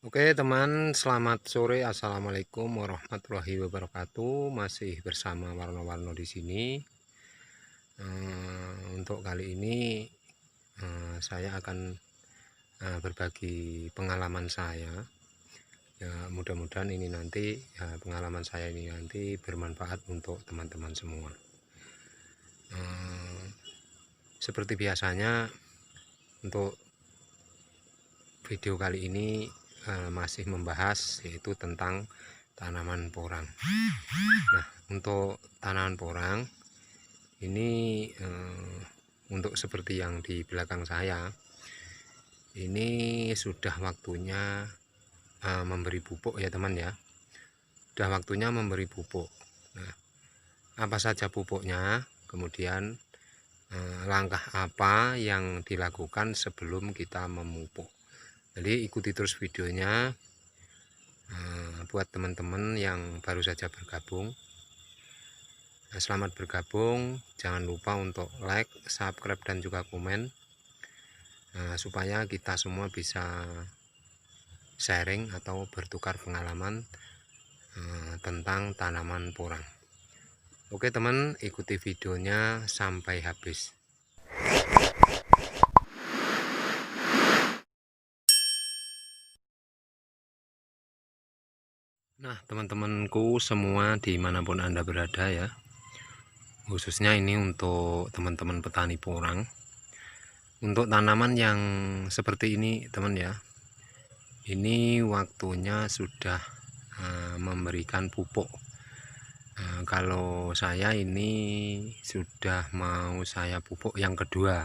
Oke teman, selamat sore. Assalamualaikum warahmatullahi wabarakatuh. Masih bersama Warno-Warno di sini. Untuk kali ini saya akan berbagi pengalaman saya. Ya, mudah-mudahan ini nanti pengalaman saya ini nanti bermanfaat untuk teman-teman semua. Seperti biasanya, untuk video kali ini masih membahas yaitu tentang tanaman porang. Nah, untuk tanaman porang ini untuk seperti yang di belakang saya, ini sudah waktunya memberi pupuk ya teman ya. Sudah waktunya memberi pupuk. Nah, apa saja pupuknya, kemudian langkah apa yang dilakukan sebelum kita memupuk. Jadi ikuti terus videonya. Buat teman-teman yang baru saja bergabung, selamat bergabung. Jangan lupa untuk like, subscribe, dan juga komen, supaya kita semua bisa sharing atau bertukar pengalaman tentang tanaman porang. Oke teman, ikuti videonya sampai habis. Nah teman-temanku semua dimanapun Anda berada ya, khususnya ini untuk teman-teman petani porang. Untuk tanaman yang seperti ini teman ya, ini waktunya sudah memberikan pupuk. Kalau saya ini sudah mau saya pupuk yang kedua.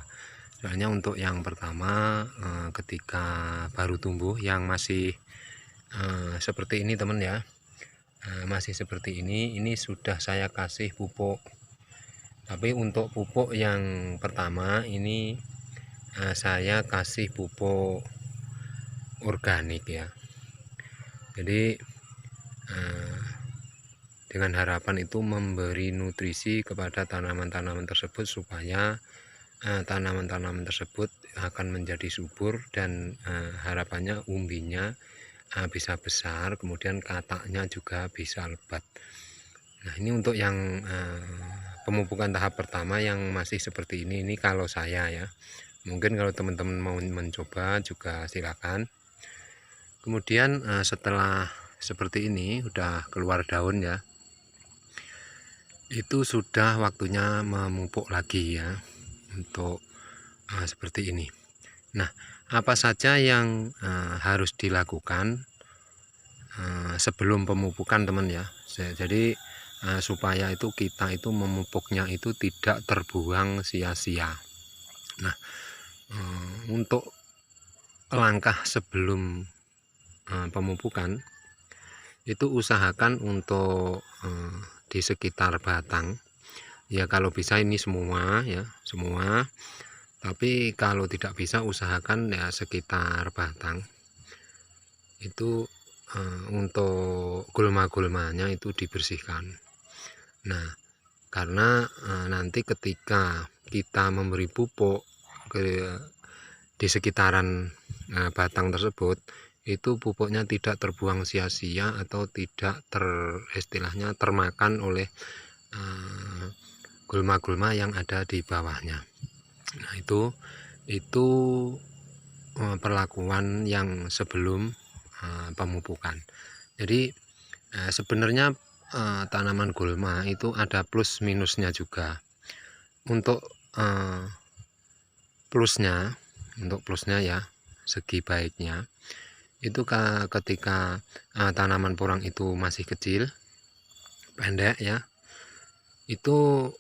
Soalnya untuk yang pertama ketika baru tumbuh yang masih seperti ini teman ya, masih seperti ini sudah saya kasih pupuk. Tapi untuk pupuk yang pertama ini saya kasih pupuk organik ya. Jadi dengan harapan itu memberi nutrisi kepada tanaman-tanaman tersebut supaya tanaman-tanaman tersebut akan menjadi subur dan harapannya umbinya bisa besar, kemudian kataknya juga bisa lebat. Nah ini untuk yang pemupukan tahap pertama yang masih seperti ini kalau saya ya. Mungkin kalau teman-teman mau mencoba juga silakan. Kemudian setelah seperti ini udah keluar daun ya, itu sudah waktunya memupuk lagi ya untuk seperti ini. Nah apa saja yang harus dilakukan sebelum pemupukan teman ya. Jadi supaya itu kita itu memupuknya itu tidak terbuang sia-sia. Nah untuk langkah sebelum pemupukan itu usahakan untuk di sekitar batang ya, kalau bisa ini semua ya, semua. Tapi kalau tidak bisa usahakan ya sekitar batang itu untuk gulma-gulmanya itu dibersihkan. Nah karena nanti ketika kita memberi pupuk di sekitaran batang tersebut, itu pupuknya tidak terbuang sia-sia atau tidak istilahnya termakan oleh gulma-gulma yang ada di bawahnya. Nah itu perlakuan yang sebelum pemupukan. Jadi sebenarnya tanaman gulma itu ada plus minusnya juga. Untuk plusnya ya, segi baiknya itu ketika tanaman porang itu masih kecil, pendek ya, itu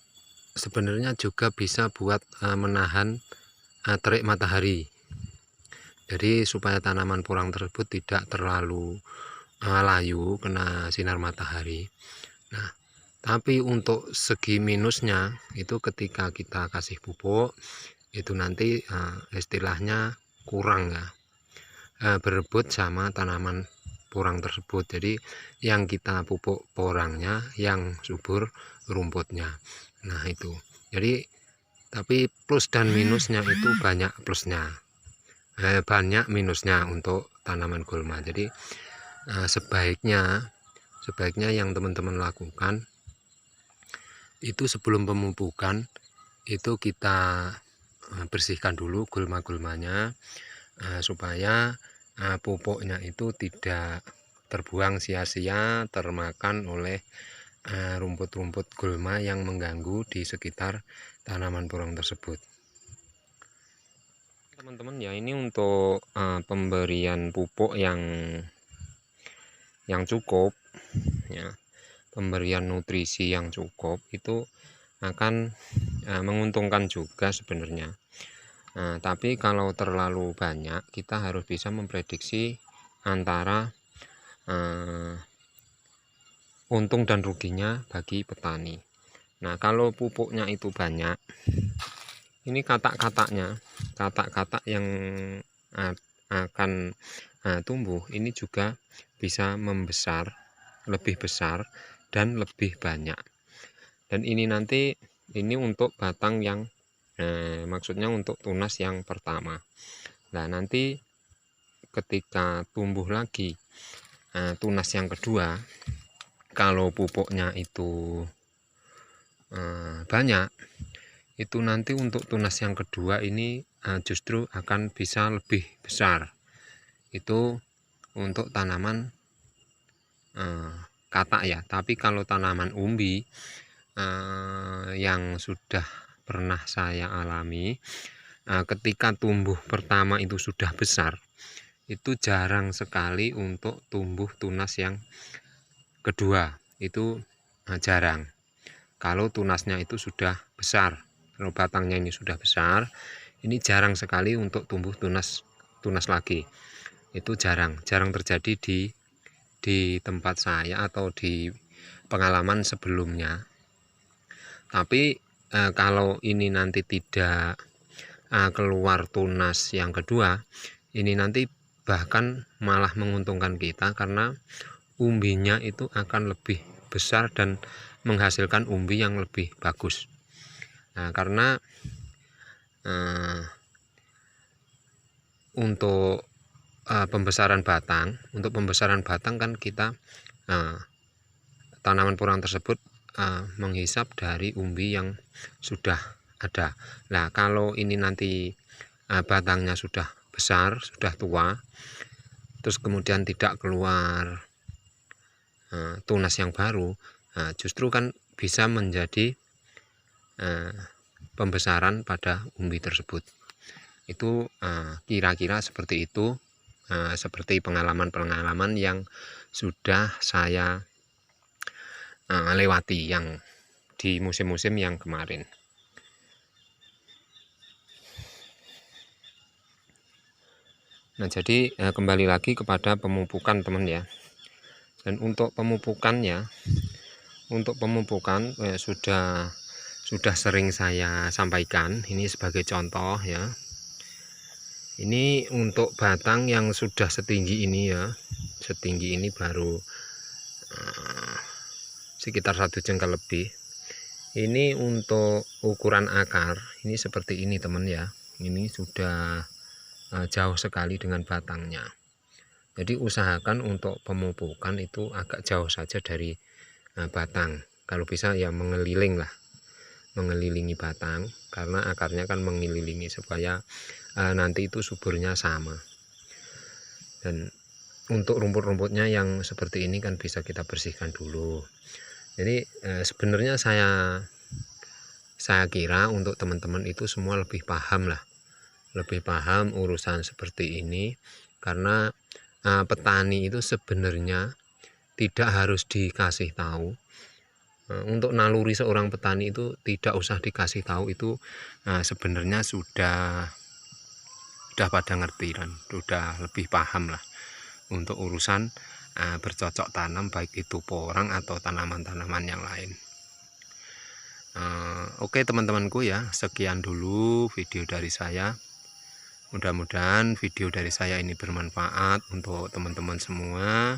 sebenarnya juga bisa buat menahan terik matahari. Jadi supaya tanaman porang tersebut tidak terlalu layu kena sinar matahari. Nah tapi untuk segi minusnya itu ketika kita kasih pupuk itu nanti istilahnya kurang ya, berebut sama tanaman porang tersebut. Jadi yang kita pupuk porangnya, yang subur rumputnya. Nah itu jadi, tapi plus dan minusnya itu banyak plusnya. banyak minusnya untuk tanaman gulma. Jadi sebaiknya yang teman-teman lakukan itu sebelum pemupukan itu kita bersihkan dulu gulma-gulmanya supaya pupuknya itu tidak terbuang sia-sia, termakan oleh rumput-rumput gulma yang mengganggu di sekitar tanaman porang tersebut. Teman-teman ya, ini untuk pemberian pupuk yang cukup ya, pemberian nutrisi yang cukup itu akan menguntungkan juga sebenarnya. Tapi kalau terlalu banyak, kita harus bisa memprediksi antara untung dan ruginya bagi petani. Nah, kalau pupuknya itu banyak, ini katak-katak yang akan tumbuh ini juga bisa membesar, lebih besar dan lebih banyak. Dan ini nanti untuk batang yang maksudnya untuk tunas yang pertama. Nah, nanti ketika tumbuh lagi tunas yang kedua, kalau pupuknya itu banyak, itu nanti untuk tunas yang kedua ini justru akan bisa lebih besar. Itu untuk tanaman katak ya. Tapi kalau tanaman umbi yang sudah pernah saya alami, ketika tumbuh pertama itu sudah besar, itu jarang sekali untuk tumbuh tunas yang kedua. Itu jarang. Kalau tunasnya itu sudah besar, kalau batangnya ini sudah besar, ini jarang sekali untuk tumbuh tunas lagi. Itu jarang terjadi di tempat saya atau di pengalaman sebelumnya. Tapi kalau ini nanti tidak keluar tunas yang kedua, ini nanti bahkan malah menguntungkan kita, karena umbinya itu akan lebih besar dan menghasilkan umbi yang lebih bagus. Nah, karena untuk pembesaran batang kan kita tanaman porang tersebut menghisap dari umbi yang sudah ada. Nah, kalau ini nanti batangnya sudah besar, sudah tua, terus kemudian tidak keluar tunas yang baru, justru kan bisa menjadi pembesaran pada umbi tersebut. Itu kira-kira seperti itu, seperti pengalaman-pengalaman yang sudah saya lewati yang di musim-musim yang kemarin. Nah, jadi kembali lagi kepada pemupukan, teman ya. Dan untuk pemupukannya, sudah sering saya sampaikan. Ini sebagai contoh ya. Ini untuk batang yang sudah setinggi ini ya, setinggi ini baru sekitar 1 jengkal lebih. Ini untuk ukuran akar ini seperti ini, teman ya. Ini sudah jauh sekali dengan batangnya. Jadi usahakan untuk pemupukan itu agak jauh saja dari batang. Kalau bisa ya mengelilingi batang, karena akarnya kan mengelilingi supaya nanti itu suburnya sama. Dan untuk rumput-rumputnya yang seperti ini kan bisa kita bersihkan dulu. Jadi sebenarnya saya kira untuk teman-teman itu semua lebih paham urusan seperti ini, karena petani itu sebenarnya tidak harus dikasih tahu. Untuk naluri seorang petani itu tidak usah dikasih tahu, itu sebenarnya sudah pada ngerti dan sudah lebih paham lah untuk urusan bercocok tanam, baik itu porang atau tanaman-tanaman yang lain. Oke teman-temanku ya, sekian dulu video dari saya. Mudah-mudahan video dari saya ini bermanfaat untuk teman-teman semua.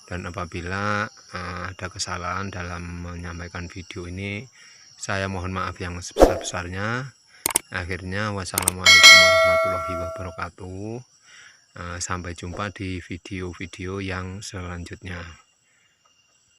Dan apabila ada kesalahan dalam menyampaikan video ini, saya mohon maaf yang sebesar-besarnya. Akhirnya wassalamualaikum warahmatullahi wabarakatuh. Sampai jumpa di video-video yang selanjutnya.